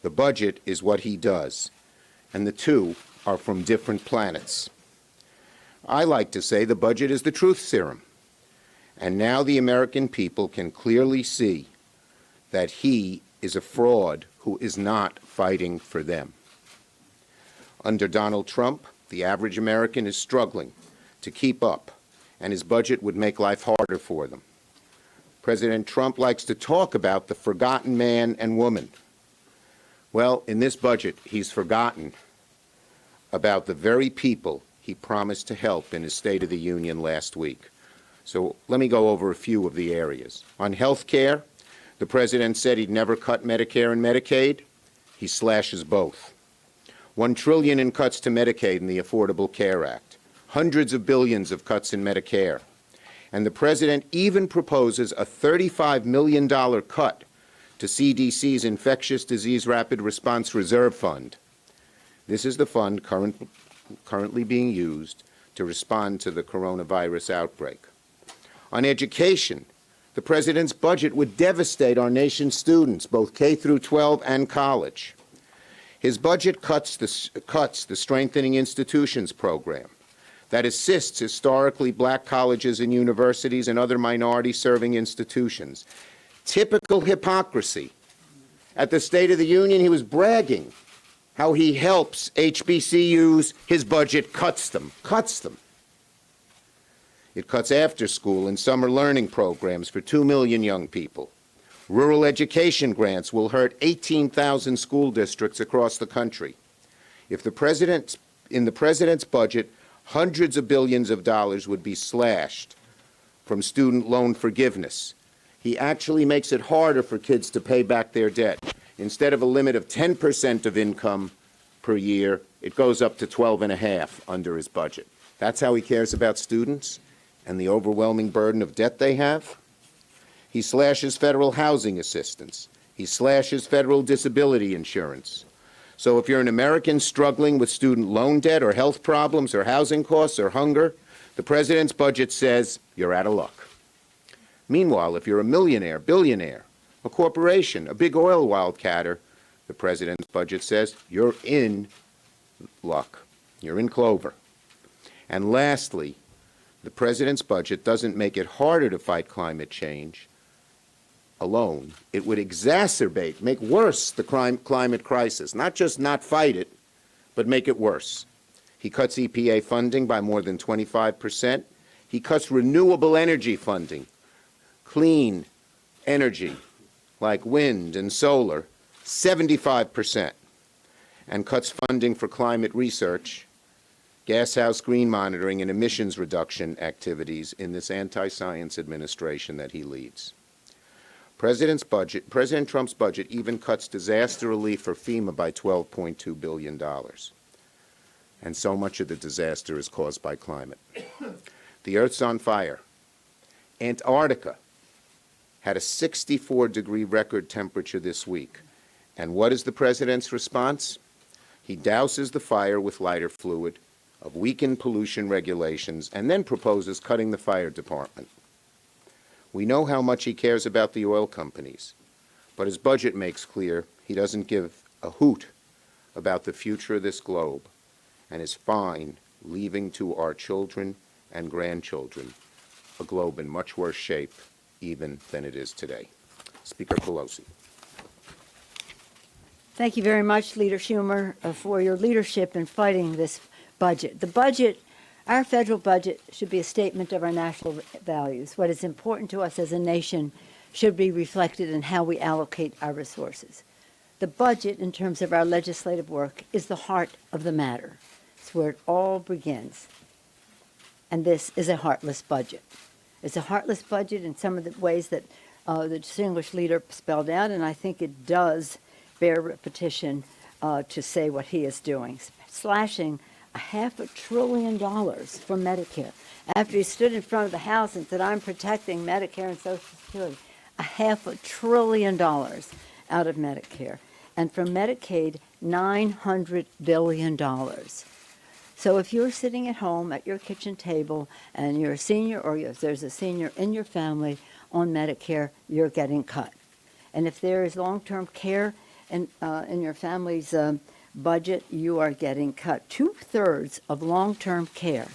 The budget is what he does, and the two are from different planets. I like to say the budget is the truth serum, and now the American people can clearly see that he is a fraud who is not fighting for them. Under Donald Trump, the average American is struggling to keep up, and his budget would make life harder for them. President Trump likes to talk about the forgotten man and woman. Well, in this budget, he's forgotten about the very people he promised to help in his State of the Union last week. So let me go over a few of the areas. On health care, the president said he'd never cut Medicare and Medicaid. He slashes both. $1 trillion in cuts to Medicaid in the Affordable Care Act. Hundreds of billions of cuts in Medicare. And the president even proposes a $35 million cut to CDC's Infectious Disease Rapid Response Reserve Fund. This is the fund currently being used to respond to the coronavirus outbreak. On education, the president's budget would devastate our nation's students, both K through 12 and college. His budget cuts the Strengthening Institutions program that assists historically black colleges and universities and other minority-serving institutions. Typical hypocrisy. At the State of the Union, he was bragging how he helps HBCUs. His budget cuts them. It cuts after-school and summer learning programs for 2 million young people. Rural education grants will hurt 18,000 school districts across the country. In the president's budget, hundreds of billions of dollars would be slashed from student loan forgiveness. He actually makes it harder for kids to pay back their debt. Instead of a limit of 10% of income per year, it goes up to 12.5% under his budget. That's how he cares about students and the overwhelming burden of debt they have. He slashes federal housing assistance. He slashes federal disability insurance. So if you're an American struggling with student loan debt or health problems or housing costs or hunger, the president's budget says you're out of luck. Meanwhile, if you're a millionaire, billionaire, a corporation, a big oil wildcatter, the president's budget says you're in luck. You're in clover. And lastly, the president's budget doesn't make it harder to fight climate change alone. It would exacerbate, make worse the climate crisis, not just not fight it, but make it worse. He cuts EPA funding by more than 25%. He cuts renewable energy funding, clean energy like wind and solar, 75%, and cuts funding for climate research, gashouse green monitoring, and emissions reduction activities in this anti-science administration that he leads. President Trump's budget even cuts disaster relief for FEMA by $12.2 billion. And so much of the disaster is caused by climate. The Earth's on fire. Antarctica had a 64-degree record temperature this week. And what is the president's response? He douses the fire with lighter fluid, of weakened pollution regulations, and then proposes cutting the fire department. We know how much he cares about the oil companies, but his budget makes clear he doesn't give a hoot about the future of this globe and is fine leaving to our children and grandchildren a globe in much worse shape even than it is today. Speaker Pelosi. Thank you very much, Leader Schumer, for your leadership in fighting this budget. The budget, our federal budget, should be a statement of our national values. What is important to us as a nation should be reflected in how we allocate our resources. The budget, in terms of our legislative work, is the heart of the matter. It's where it all begins. And this is a heartless budget. It's a heartless budget in some of the ways that the distinguished leader spelled out, and I think it does bear repetition to say what he is doing. Slashing $500 billion from Medicare. After he stood in front of the House and said, I'm protecting Medicare and Social Security, $500 billion out of Medicare. And from Medicaid, $900 billion. So if you're sitting at home at your kitchen table and you're a senior, or if there's a senior in your family on Medicare, you're getting cut. And if there is long-term care in your family's budget, you are getting cut. Two-thirds of long-term care,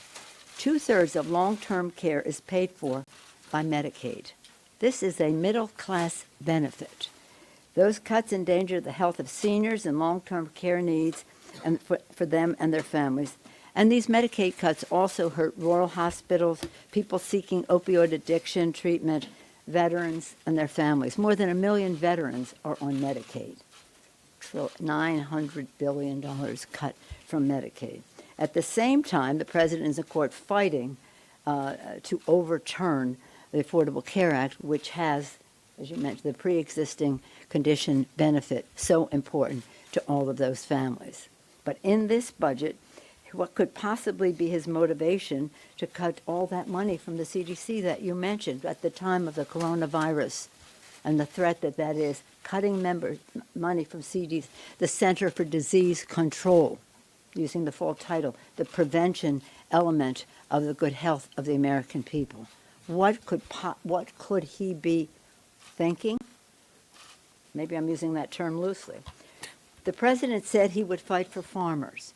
two-thirds of long-term care is paid for by Medicaid. This is a middle-class benefit. Those cuts endanger the health of seniors and long-term care needs and for them and their families. And these Medicaid cuts also hurt rural hospitals, people seeking opioid addiction treatment, veterans and their families. More than 1 million veterans are on Medicaid. So $900 billion cut from Medicaid. At the same time, the president is in court fighting to overturn the Affordable Care Act, which has, as you mentioned, the pre-existing condition benefit, so important to all of those families. But in this budget, what could possibly be his motivation to cut all that money from the CDC that you mentioned at the time of the coronavirus and the threat that that is, cutting money from CDC, the Center for Disease Control, using the full title, the prevention element of the good health of the American people. What could he be thinking? Maybe I'm using that term loosely. The president said he would fight for farmers.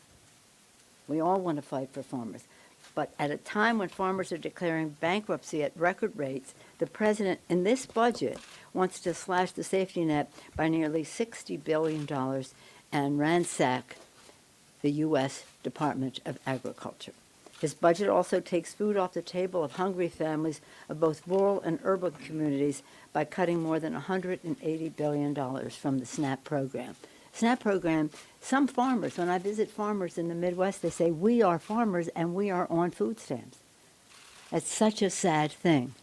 We all want to fight for farmers. But at a time when farmers are declaring bankruptcy at record rates, the president in this budget wants to slash the safety net by nearly $60 billion and ransack the U.S. Department of Agriculture. His budget also takes food off the table of hungry families of both rural and urban communities by cutting more than $180 billion from the SNAP program. SNAP program, some farmers, when I visit farmers in the Midwest, they say, we are farmers and we are on food stamps. It's such a sad thing.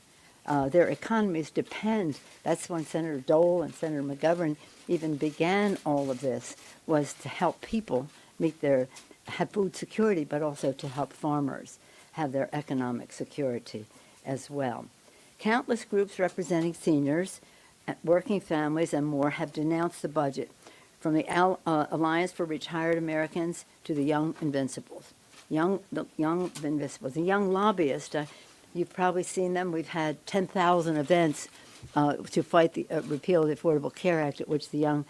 Their economies depend. That's when Senator Dole and Senator McGovern even began all of this, was to help people have food security, but also to help farmers have their economic security as well. Countless groups representing seniors, working families, and more have denounced the budget, from the Alliance for Retired Americans to the Young Invincibles. The young lobbyists, you've probably seen them. We've had 10,000 events to fight the repeal of the Affordable Care Act, at which the young,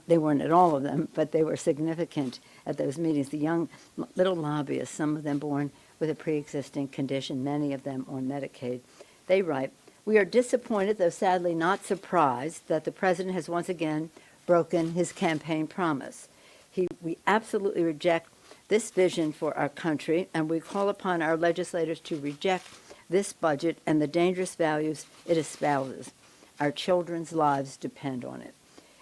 they weren't at all of them, but they were significant at those meetings. The young little lobbyists, some of them born with a pre-existing condition, many of them on Medicaid, they write, "We are disappointed, though sadly not surprised, that the president has once again broken his campaign promise. We absolutely reject this vision for our country, and we call upon our legislators to reject this budget and the dangerous values it espouses. Our children's lives depend on it."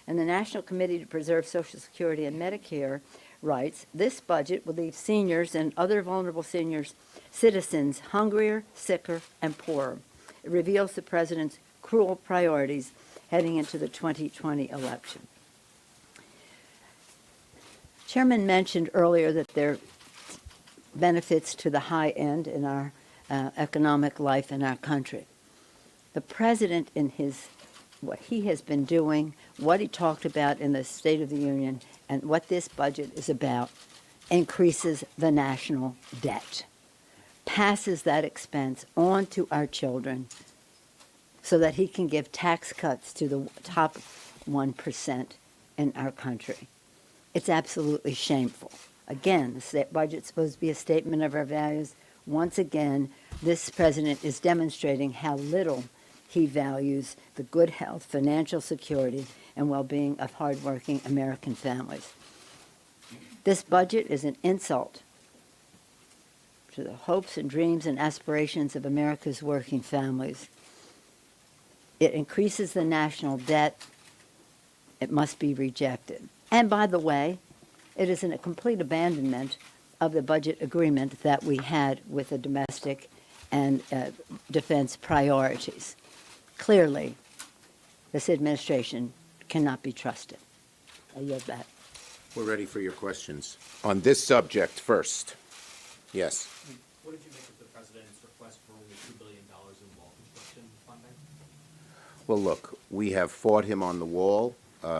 And the National Committee to Preserve Social Security and Medicare writes, "This budget will leave seniors and other vulnerable citizens hungrier, sicker, and poorer. It reveals the president's cruel priorities heading into the 2020 election." Chairman mentioned earlier that there are benefits to the high end in our economic life in our country. The president, in what he has been doing, what he talked about in the State of the Union, and what this budget is about, increases the national debt, passes that expense on to our children so that he can give tax cuts to the top 1% in our country. It's absolutely shameful. Again, the budget's supposed to be a statement of our values. Once again, this president is demonstrating how little he values the good health, financial security, and well-being of hardworking American families. This budget is an insult to the hopes and dreams and aspirations of America's working families. It increases the national debt. It must be rejected. And by the way, it is a complete abandonment of the budget agreement that we had with the domestic and defense priorities. Clearly, this administration cannot be trusted. I yield back. We're ready for your questions. On this subject first. Yes. What did you make of the president's request for only $2 billion in wall construction funding? Well, look, we have fought him on the wall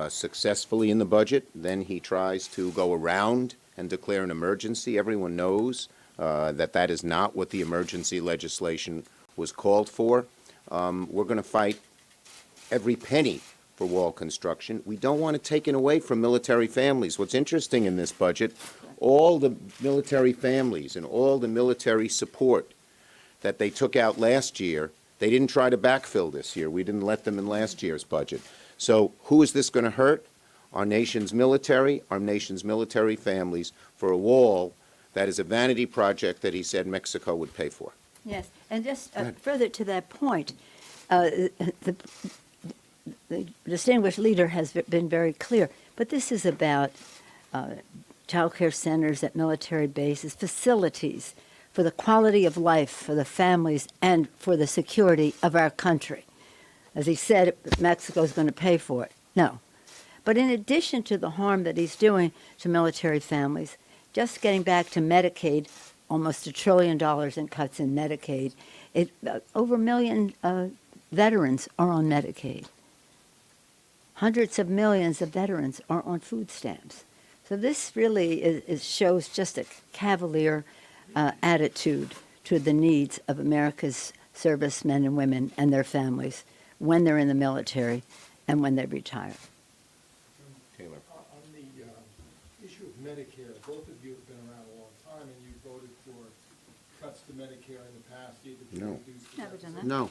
successfully in the budget. Then he tries to go around and declare an emergency. Everyone knows that is not what the emergency legislation was called for. We're going to fight every penny for wall construction. We don't want to take it away from military families. What's interesting in this budget, all the military families and all the military support that they took out last year, they didn't try to backfill this year. We didn't let them in last year's budget. So who is this going to hurt? Our nation's military families, for a wall that is a vanity project that he said Mexico would pay for. Yes, and just further to that point, the distinguished leader has been very clear, but this is about child care centers at military bases, facilities for the quality of life for the families and for the security of our country. As he said, Mexico is going to pay for it. No. But in addition to the harm that he's doing to military families, just getting back to Medicaid, almost $1 trillion in cuts in Medicaid, over 1 million veterans are on Medicaid. Hundreds of millions of veterans are on food stamps. So this really shows just a cavalier attitude to the needs of America's servicemen and women and their families when they're in the military and when they retire. Taylor. On the issue of Medicare, both of you have been around a long time, and you voted for cuts to Medicare in the past, either to No. reduce the Never done deficit. No.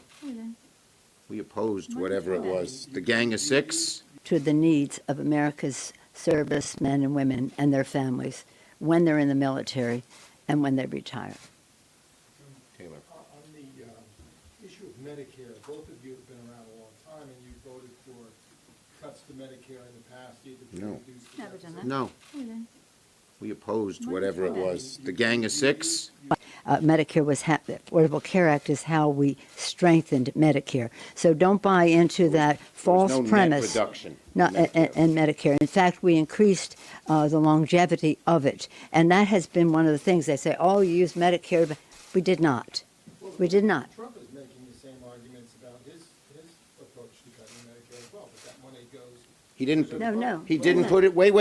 We opposed whatever it was. The Gang of Six? To the needs of America's servicemen and women and their families when they're in the military and when they retire. Taylor. On the issue of Medicare, both of you have been around a long time, and you voted for cuts to Medicare in the past, either to No. reduce the Never done deficit. No. We opposed whatever it was. The Gang of Six? Medicare was the Affordable Care Act is how we strengthened Medicare. So don't buy into that false There was no premise. net reduction No, in Medicare. and Medicare. In fact, we increased the longevity of it, and that has been one of the things they say. Oh, you use Medicare, but we did not. We did not. Trump is making the same arguments about his approach to cutting Medicare as well, but that money goes. He didn't. No. He didn't put it. Wait.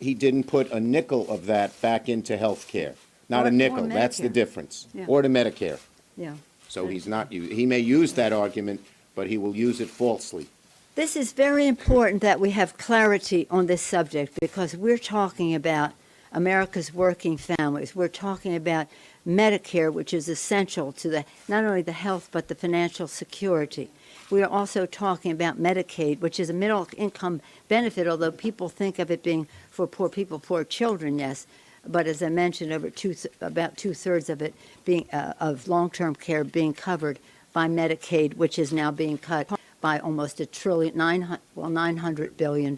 He didn't put a nickel of that back into health care. Not Or a nickel. That's the Medicare. difference. Yeah. Or to Medicare. Yeah. So he's not. He may use that argument, but he will use it falsely. This is very important that we have clarity on this subject because we're talking about America's working families. We're talking about Medicare, which is essential to not only the health but the financial security. We are also talking about Medicaid, which is a middle income benefit, although people think of it being for poor people, poor children, yes. But as I mentioned, about two-thirds of it being of long-term care being covered by Medicaid, which is now being cut by almost $900 billion.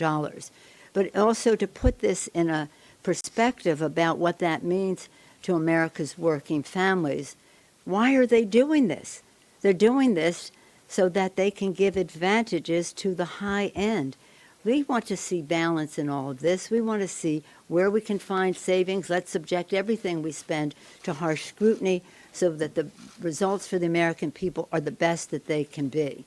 But also to put this in a perspective about what that means to America's working families, why are they doing this? They're doing this so that they can give advantages to the high end. We want to see balance in all of this. We want to see where we can find savings. Let's subject everything we spend to harsh scrutiny so that the results for the American people are the best that they can be.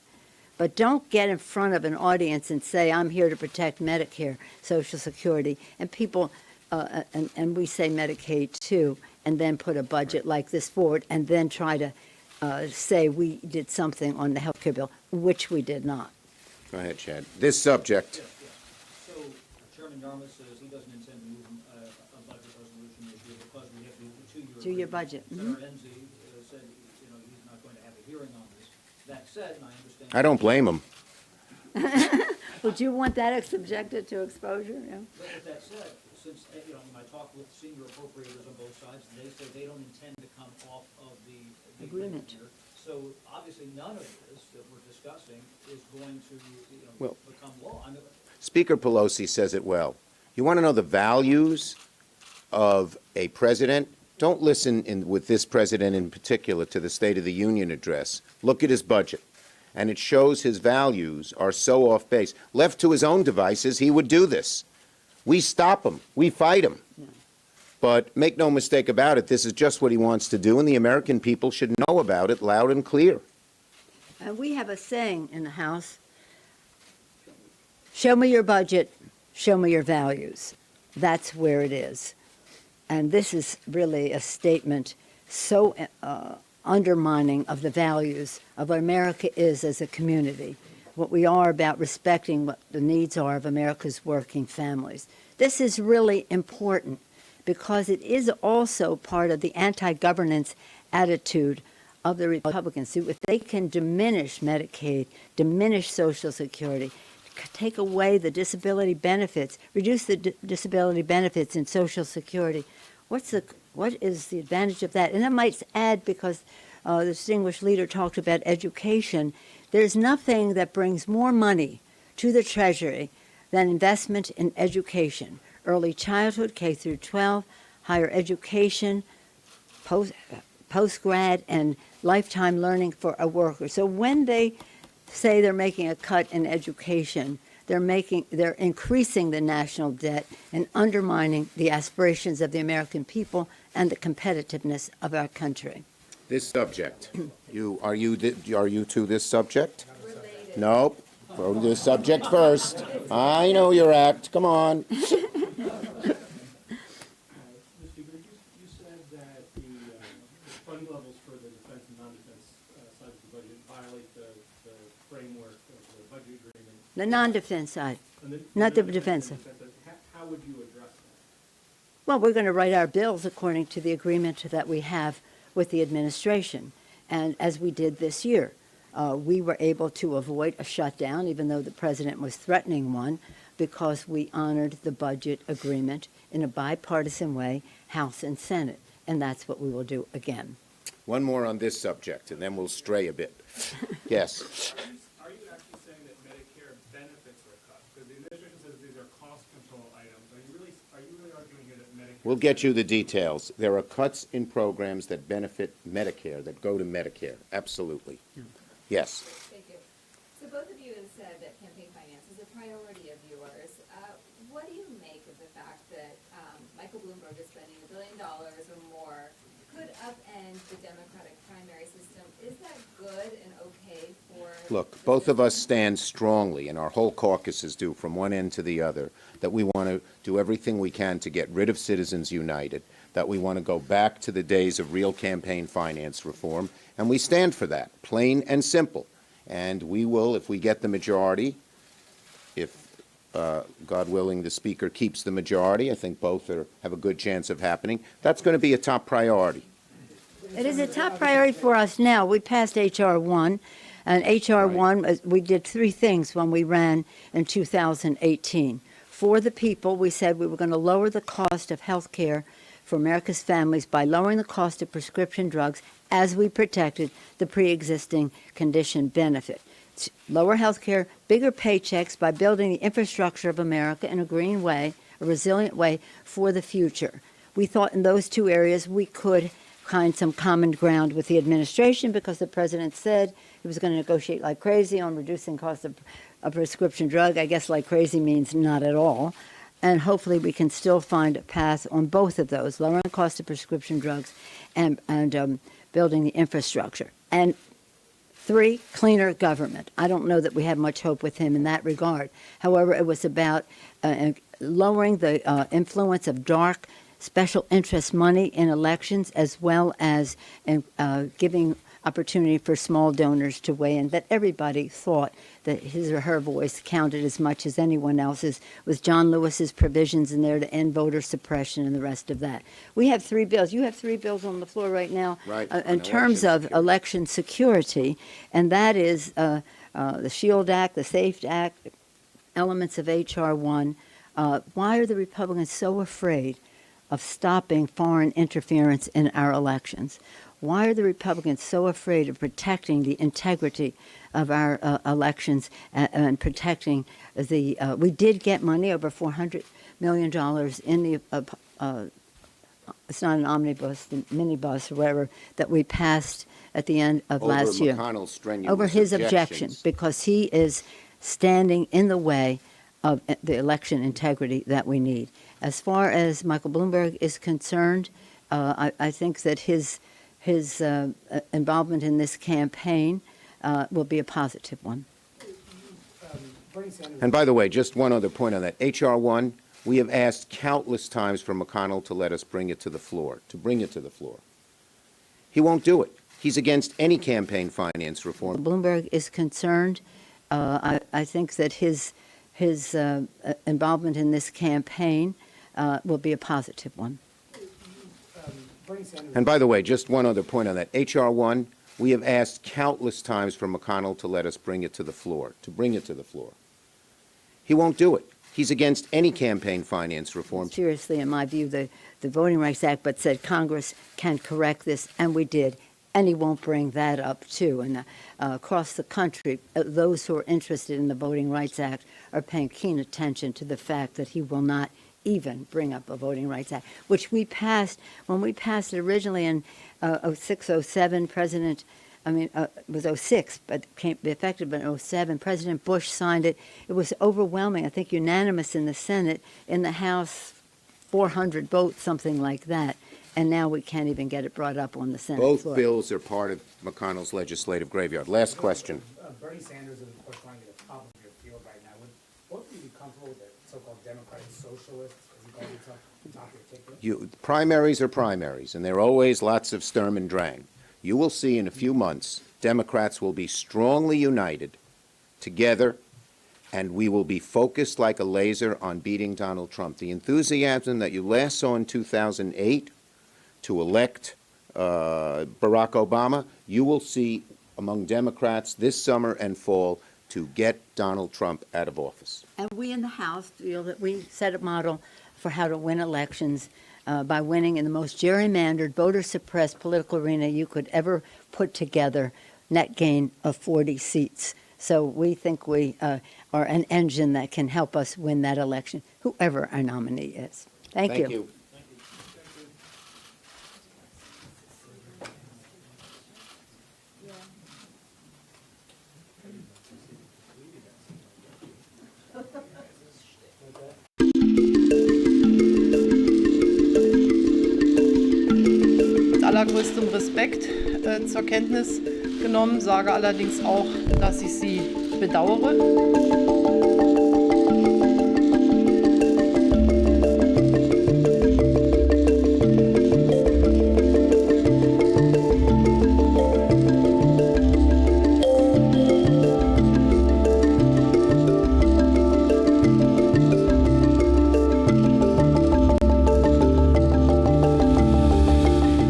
But don't get in front of an audience and say, I'm here to protect Medicare, Social Security, and people, and we say Medicaid too, and then put a budget like this forward and then try to say we did something on the health care bill, which we did not. Go ahead, Chad. This subject. So Chairman Yarmouth says he doesn't intend to move a budget resolution this year because we have the two-year. Two-year budget. Senator Enzi said, he's not going to have a hearing on this. That said, and I understand. I don't blame him. Would you want that subjected to exposure? Yeah. But with that said, since, when I talk with senior appropriators on both sides, they say they don't intend to come off of the agreement here. So obviously, none of this that we're discussing is going to, become law. Speaker Pelosi says it well. You want to know the values of a president? Don't listen with this president in particular to the State of the Union address. Look at his budget. And it shows his values are so off base. Left to his own devices, he would do this. We stop him. We fight him. Yeah. But make no mistake about it, this is just what he wants to do, and the American people should know about it loud and clear. We have a saying in the House, show me your budget, show me your values. That's where it is. And this is really a statement so undermining of the values of what America is as a community. what we are about respecting what the needs are of America's working families. This is really important because it is also part of the anti-governance attitude of the Republicans. If they can diminish Medicaid, diminish Social Security, take away the disability benefits, reduce the disability benefits in Social Security, what is the advantage of that? And I might add, because the distinguished leader talked about education, there's nothing that brings more money to the Treasury than investment in education, early childhood, K through 12, higher education, post-grad, and lifetime learning for a worker. So when they say they're making a cut in education, they're increasing the national debt and undermining the aspirations of the American people and the competitiveness of our country. This subject, are you to this subject? Nope. Go to this subject first. I know your act. Come on. Mr. Speaker, you said that the funding levels for the defense and non-defense side of the budget violate the framework of the budget agreement. The non-defense side, And not the defense side. How would you address that? Well, we're going to write our bills according to the agreement that we have with the administration. And as we did this year, we were able to avoid a shutdown, even though the president was threatening one, because we honored the budget agreement in a bipartisan way, House and Senate. And that's what we will do again. One more on this subject, and then we'll stray a bit. Yes. Are you actually saying that Medicare benefits are cut? Because the administration says these are cost control items. Are you really arguing here that Medicare? We'll get you the details. There are cuts in programs that benefit Medicare, that go to Medicare. Absolutely. Yes. Thank you. So both of you have said that campaign finance is a priority of yours. What do you make of the fact that Michael Bloomberg is spending $1 billion or more, could upend the Democratic primary system? Is that good and okay for? Look, both of us stand strongly, and our whole caucuses do, from one end to the other, that we want to do everything we can to get rid of Citizens United, that we want to go back to the days of real campaign finance reform, and we stand for that, plain and simple. And we will, if we get the majority, if, God willing, the Speaker keeps the majority, I think both have a good chance of happening, that's going to be a top priority. It is a top priority for us now. We passed H.R. 1, and H.R. 1, we did three things when we ran in 2018. For the people, we said we were going to lower the cost of health care for America's families by lowering the cost of prescription drugs as we protected the pre-existing condition benefit. Lower health care, bigger paychecks by building the infrastructure of America in a green way, a resilient way for the future. We thought in those two areas we could find some common ground with the administration because the president said he was going to negotiate like crazy on reducing cost of a prescription drug. I guess like crazy means not at all. And hopefully we can still find a path on both of those, lowering the cost of prescription drugs and building the infrastructure. And 3, cleaner government. I don't know that we have much hope with him in that regard. However, it was about lowering the influence of dark special interest money in elections, as well as giving opportunity for small donors to weigh in, that everybody thought that his or her voice counted as much as anyone else's, with John Lewis's provisions in there to end voter suppression and the rest of that. We have 3 bills. You have 3 bills on the floor right now in terms of election security, and that is the SHIELD Act, the SAFE Act, elements of H.R. 1. Why are the Republicans so afraid of stopping foreign interference in our elections? Why are the Republicans so afraid of protecting the integrity of our elections and protecting the, we did get money, over $400 million in the, it's not an omnibus, the minibus or whatever, that we passed at the end of last year. Over McConnell's strenuous Over his objections. objection, because he is standing in the way of the election integrity that we need. As far as Michael Bloomberg is concerned, I think that his involvement in this campaign will be a positive one. And by the way, just one other point on that. H.R. 1, we have asked countless times for McConnell to let us bring it to the floor, He won't do it. He's against any campaign finance reform. Bloomberg is concerned, I think that his involvement in this campaign will be a positive one. And by the way, just one other point on that. H.R. 1, we have asked countless times for McConnell to let us bring it to the floor, He won't do it. He's against any campaign finance reform. Seriously, in my view, the Voting Rights Act, but said Congress can correct this, and we did. And he won't bring that up, too. And across the country, those who are interested in the Voting Rights Act are paying keen attention to the fact that he will not even bring up a Voting Rights Act, which we passed, when we passed it originally in 06, 07, it was 06, but became effective in 07. President Bush signed it. It was overwhelming, I think unanimous in the Senate. In the House, 400 votes, something like that. And now we can't even get it brought up on the Senate Both floor. bills are part of McConnell's legislative graveyard. Last question. Bernie Sanders is, of course, running at the top of your field right now. Would both of you be comfortable with the so-called Democratic socialists, as he calls himself, on top of your ticket? Primaries are primaries, and there are always lots of Sturm and Drang. You will see in a few months, Democrats will be strongly united together, and we will be focused like a laser on beating Donald Trump. The enthusiasm that you last saw in 2008 to elect Barack Obama, you will see among Democrats this summer and fall to get Donald Trump out of office. And we in the House feel that we set a model for how to win elections by winning in the most gerrymandered, voter-suppressed political arena you could ever put together, net gain of 40 seats. So we think we are an engine that can help us win that election, whoever our nominee is. Thank you. Mit allergrößtem Respekt zur Kenntnis genommen, sage allerdings auch, dass ich sie bedauere.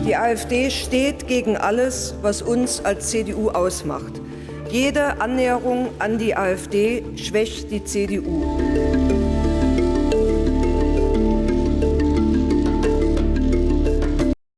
Die AfD steht gegen alles, was uns als CDU ausmacht. Jede Annäherung an die AfD schwächt die CDU.